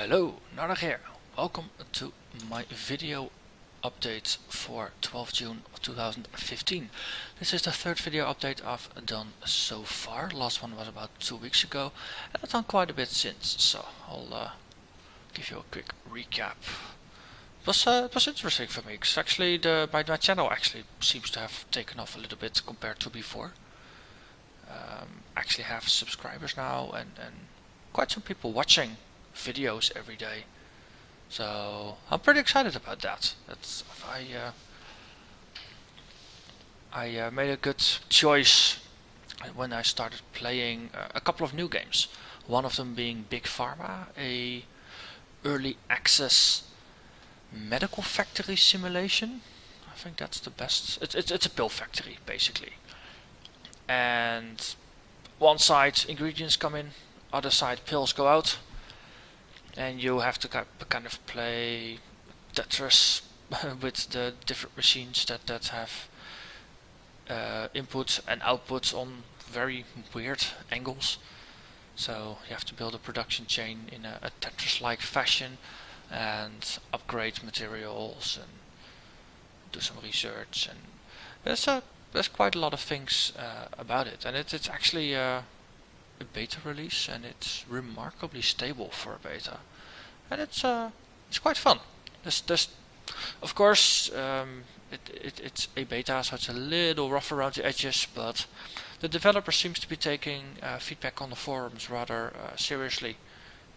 Hello, Narnach here. Welcome to my video update for 12 June 2015. This is the third video update I've done so far. Last one was about 2 weeks ago and I've done quite a bit since, so I'll give you a quick recap. It was interesting for me because actually my channel actually seems to have taken off a little bit compared to before. Actually have subscribers now and quite some people watching videos every day, so I'm pretty excited about that. I made a good choice when I started playing a couple of new games. One of them being Big Pharma, a early access medical factory simulation. I think that's the best. It's a pill factory basically, and one side ingredients come in, other side pills go out. And you have to kind of play Tetris with the different machines that have inputs and outputs on very weird angles. So you have to build a production chain in a Tetris-like fashion and upgrade materials and do some research. And there's quite a lot of things about it, and it's actually a beta release, and it's remarkably stable for a beta, and it's quite fun. There's of course it's a beta, so it's a little rough around the edges, but the developer seems to be taking feedback on the forums rather seriously,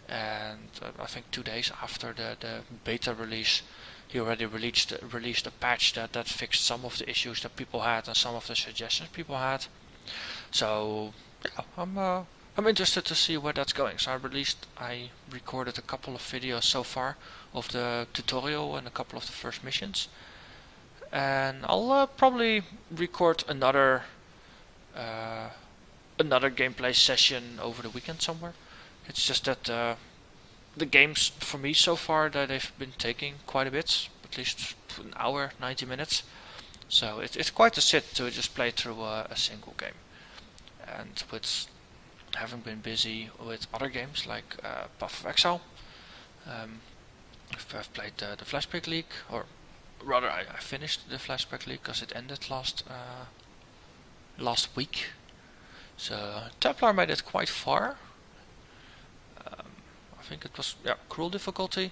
and I think 2 days after the beta release he already released a patch that fixed some of the issues that people had and some of the suggestions people had. So yeah, I'm interested to see where that's going. So I recorded a couple of videos so far of the tutorial and a couple of the first missions, and I'll probably record another gameplay session over the weekend somewhere. It's just that the games for me so far that they've been taking quite a bit, at least an hour, 90 minutes. So it's quite a sit to just play through a single game. And with having been busy with other games like Path of Exile, I've played the Flashback League, or rather I finished the Flashback League because it ended last week. So Templar made it quite far. I think it was cruel difficulty,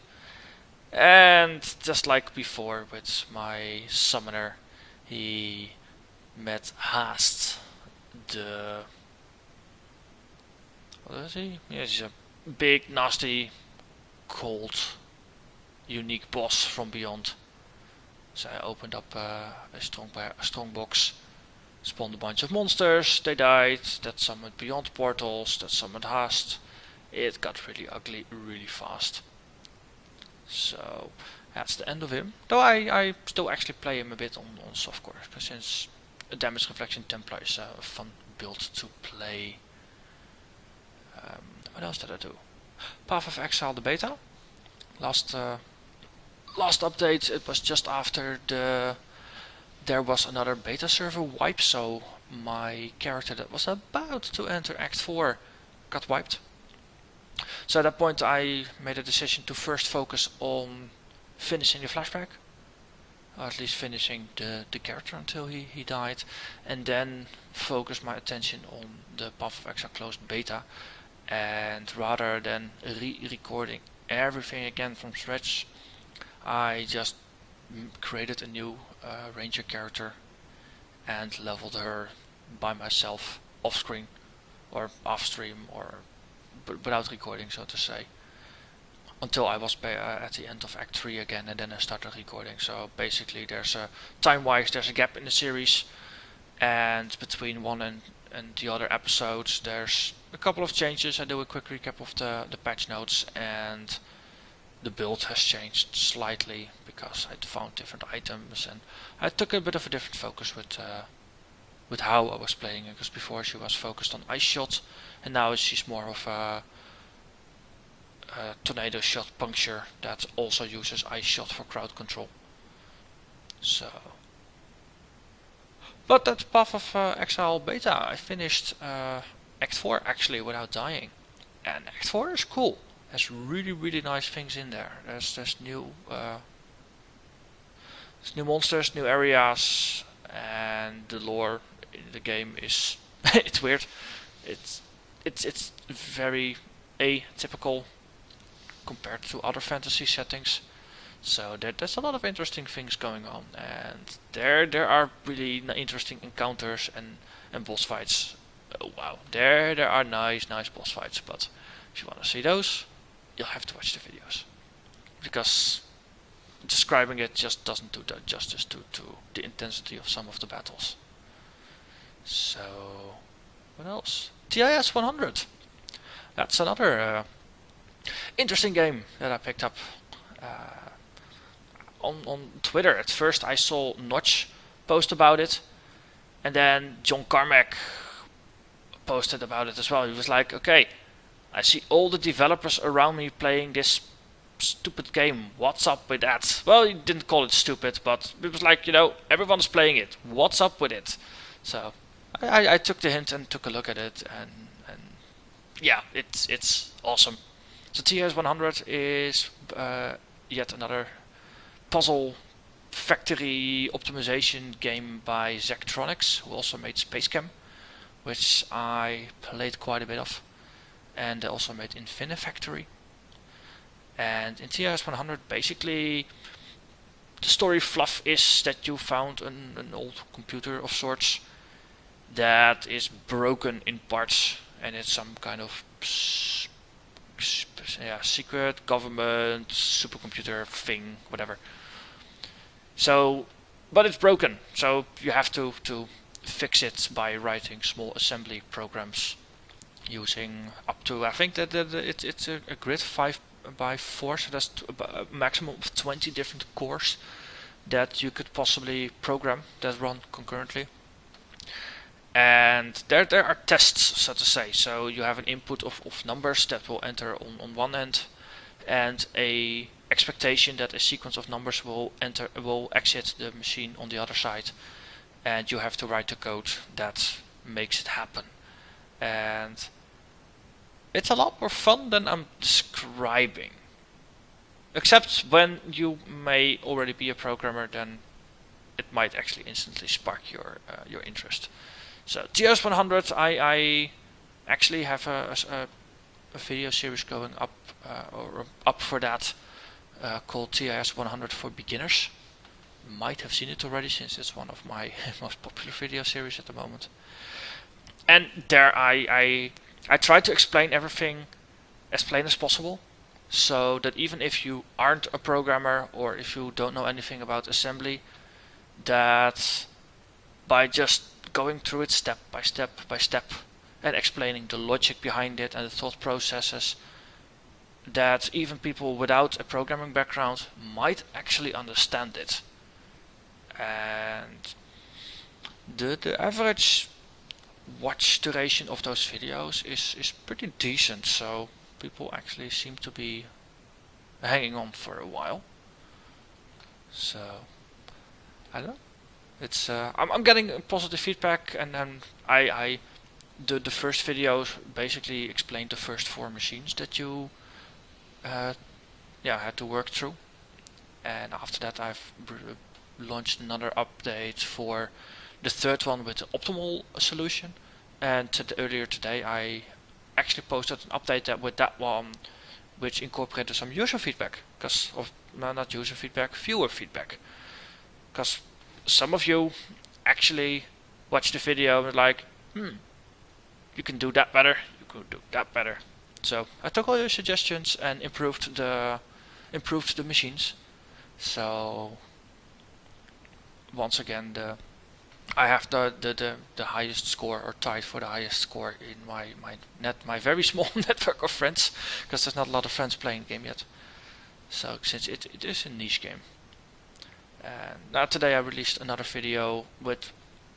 and just like before with my summoner, he met Haast, what is he? Yeah, he's a big, nasty, cold, unique boss from beyond. So I opened up a strong box, spawned a bunch of monsters, they died, that summoned beyond portals, that summoned Haast. It got really ugly really fast. So that's the end of him. Though I still actually play him a bit on softcore, because since a damage reflection Templar is a fun build to play. What else did I do? Path of Exile, the beta. Last update, it was just after there was another beta server wipe, so my character that was about to enter Act 4 got wiped. So at that point I made a decision to first focus on finishing the flashback, or at least finishing the character until he died, and then focus my attention on the Path of Exile closed beta. And rather than re-recording everything again from scratch, I just created a new ranger character and leveled her by myself off screen or off stream, or without recording, so to say, until I was at the end of Act 3 again, and then I started recording. So basically there's time-wise there's a gap in the series, and between one and the other episodes there's a couple of changes. I do a quick recap of the patch notes, and the build has changed slightly because I found different items, and I took a bit of a different focus with how I was playing it, because before she was focused on ice shot, and now she's more of a tornado shot puncture that also uses ice shot for crowd control. So, but that's Path of Exile beta. I finished Act 4 actually without dying, and Act 4 is cool. has really nice things in there. There's new monsters, new areas, and the lore in the game is it's weird. It's very atypical compared to other fantasy settings. So there's a lot of interesting things going on, and there are really interesting encounters and boss fights. Oh wow, there are nice boss fights. But if you want to see those, you'll have to watch the videos, because describing it just doesn't do that justice to the intensity of some of the battles. So what else? TIS-100. That's another interesting game that I picked up on Twitter. At first I saw Notch post about it, and then John Carmack posted about it as well. He was like, okay, I see all the developers around me playing this stupid game. What's up with that? Well, he didn't call it stupid, but it was like, everyone's playing it. What's up with it? So I took the hint and took a look at it, and yeah, it's awesome. So TIS-100 is yet another puzzle factory optimization game by Zachtronics, who also made Space Cam, which I played quite a bit of, and they also made Infinifactory. And in TIS-100, basically the story fluff is that you found an old computer of sorts that is broken in parts, and it's some kind of secret government supercomputer thing, whatever. So, but it's broken, so you have to fix it by writing small assembly programs using up to, I think that it's a grid 5x4, so that's a maximum of 20 different cores that you could possibly program that run concurrently. And there are tests, so to say. So you have an input of numbers that will enter on one end, and a expectation that a sequence of numbers will exit the machine on the other side, and you have to write the code that makes it happen. And it's a lot more fun than I'm describing, except when you may already be a programmer, then it might actually instantly spark your interest. So TIS-100, I actually have a video series going up for that called TIS-100 for Beginners. You might have seen it already, since it's one of my most popular video series at the moment. And there I try to explain everything as plain as possible, so that even if you aren't a programmer or if you don't know anything about assembly, that by just going through it step by step and explaining the logic behind it and the thought processes, that even people without a programming background might actually understand it. And the average watch duration of those videos is pretty decent, so people actually seem to be hanging on for a while. So I don't know. It's I'm getting positive feedback, and then the first video basically explained the first 4 machines that you had to work through, and after that I've launched another update for the third one with the optimal solution, and earlier today I actually posted an update with that one, which incorporated some user feedback, not user feedback, viewer feedback, because some of you actually watched the video and were like, you can do that better, you could do that better. So I took all your suggestions and improved the machines. So once again, I have the highest score, or tied for the highest score in my very small network of friends, because there's not a lot of friends playing the game yet. So since it is a niche game. And now today I released another video with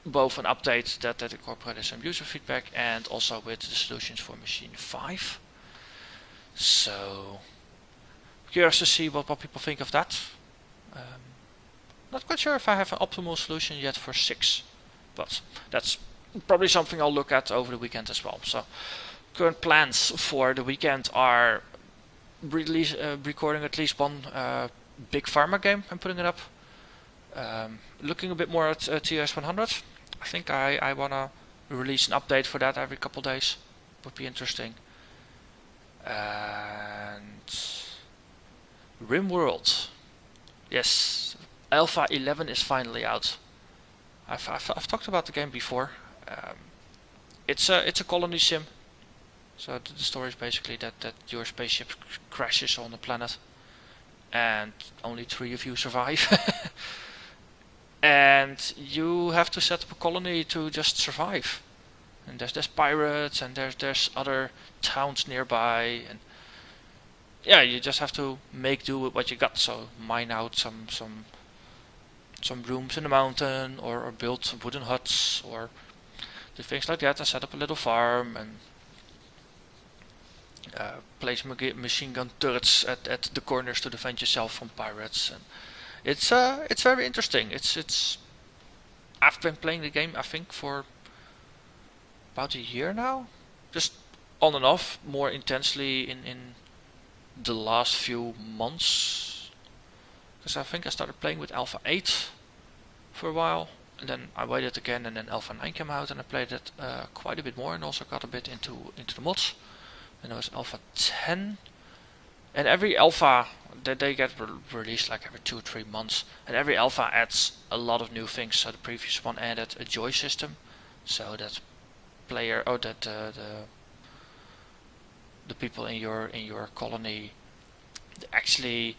both an update that incorporated some user feedback, and also with the solutions for machine 5. So curious to see what people think of that. Not quite sure if I have an optimal solution yet for 6, but that's probably something I'll look at over the weekend as well. So current plans for the weekend are recording at least one Big Pharma game and putting it up. Looking a bit more at TIS-100. I think I wanna release an update for that every couple days. Would be interesting. And Rimworld. Yes, Alpha 11 is finally out. I've talked about the game before. It's a colony sim. So the story is basically that your spaceship crashes on a planet, and only 3 of you survive. And you have to set up a colony to just survive. And there's pirates, and there's other towns nearby, and yeah, you just have to make do with what you got. So mine out some rooms in the mountain, or build some wooden huts, or do things like that, and set up a little farm, and place machine gun turrets at the corners to defend yourself from pirates. And it's very interesting. I've been playing the game, I think, for about a year now, just on and off, more intensely in the last few months, because I think I started playing with Alpha 8 for a while, and then I waited again, and then Alpha 9 came out, and I played it quite a bit more, and also got a bit into the mods. And it was Alpha 10, and every alpha they get released like every 2 or 3 months, and every alpha adds a lot of new things. So the previous one added a joy system, so that the people in your colony actually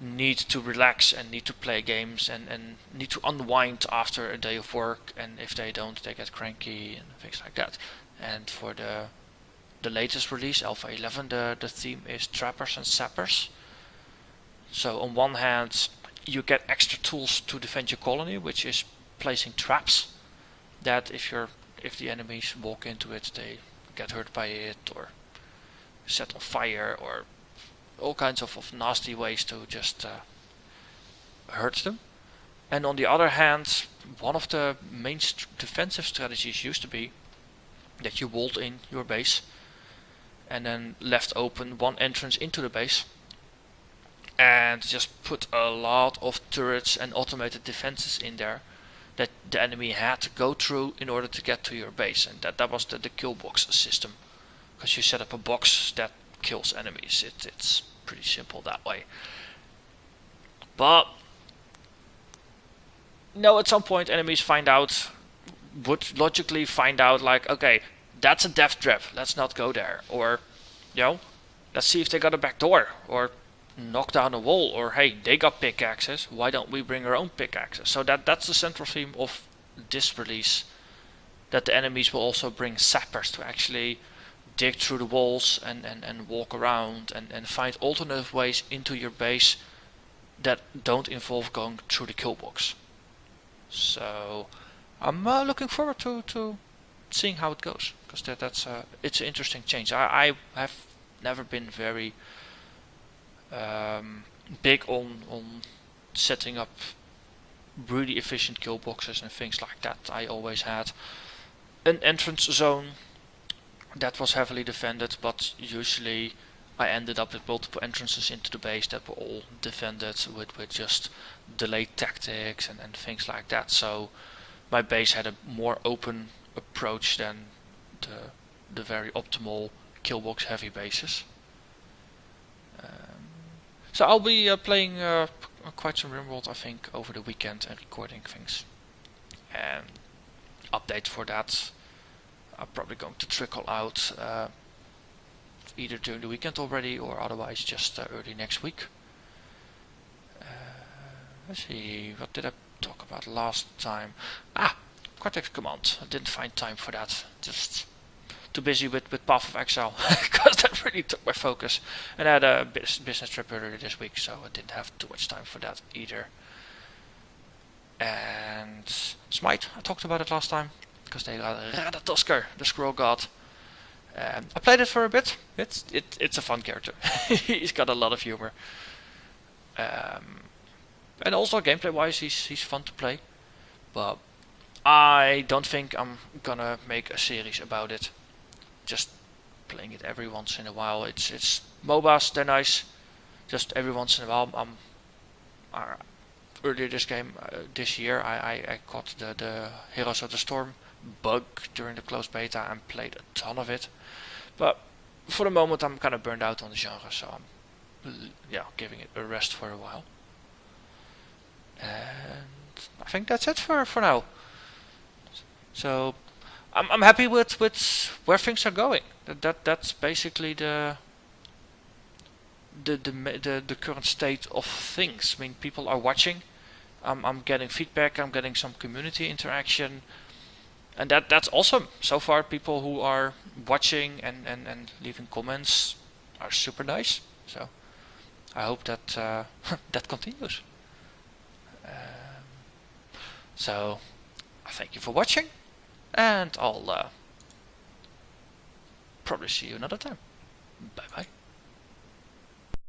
need to relax and need to play games and need to unwind after a day of work, and if they don't, they get cranky and things like that. And for the latest release, Alpha 11, the theme is Trappers and Sappers. So on one hand, you get extra tools to defend your colony, which is placing traps that if the enemies walk into it, they get hurt by it, or set on fire, or all kinds of nasty ways to just hurt them. And on the other hand, one of the main defensive strategies used to be that you walled in your base and then left open one entrance into the base, and just put a lot of turrets and automated defenses in there that the enemy had to go through in order to get to your base. And that was the kill box system, because you set up a box that kills enemies. It's pretty simple that way. But no, at some point enemies would logically find out, like, okay, that's a death trap, let's not go there. Or, let's see if they got a back door, or knock down a wall, or hey, they got pickaxes, why don't we bring our own pickaxes? So that's the central theme of this release, that the enemies will also bring sappers to actually dig through the walls and walk around and find alternative ways into your base that don't involve going through the kill box. So I'm looking forward to seeing how it goes, because it's an interesting change. I have never been very big on setting up really efficient kill boxes and things like that. I always had an entrance zone that was heavily defended, but usually I ended up with multiple entrances into the base that were all defended with just delayed tactics and things like that. So my base had a more open approach than the very optimal killbox heavy bases. So I'll be playing quite some Rimworld, I think, over the weekend and recording things. And update for that are probably going to trickle out either during the weekend already, or otherwise just early next week. Let's see, what did I talk about last time? Cortex Command. I didn't find time for that. Just too busy with Path of Exile, because that really took my focus. And I had a business trip earlier this week, so I didn't have too much time for that either. And Smite, I talked about it last time, because they got Ratatoskr, the Squirrel God. I played it for a bit. It's a fun character. He's got a lot of humor. And also gameplay wise, he's fun to play. But I don't think I'm gonna make a series about it. Just playing it every once in a while. It's MOBAs, they're nice. Just every once in a while. Earlier this year, I caught the Heroes of the Storm bug during the closed beta and played a ton of it. But for the moment, I'm kind of burned out on the genre, so I'm giving it a rest for a while. And I think that's it for now. So I'm happy with where things are going. That's basically the current state of things. I mean, people are watching. I'm getting feedback. I'm getting some community interaction, and that's awesome. So far, people who are watching and leaving comments are super nice. So I hope that that continues. So thank you for watching, and I'll probably see you another time. Bye bye.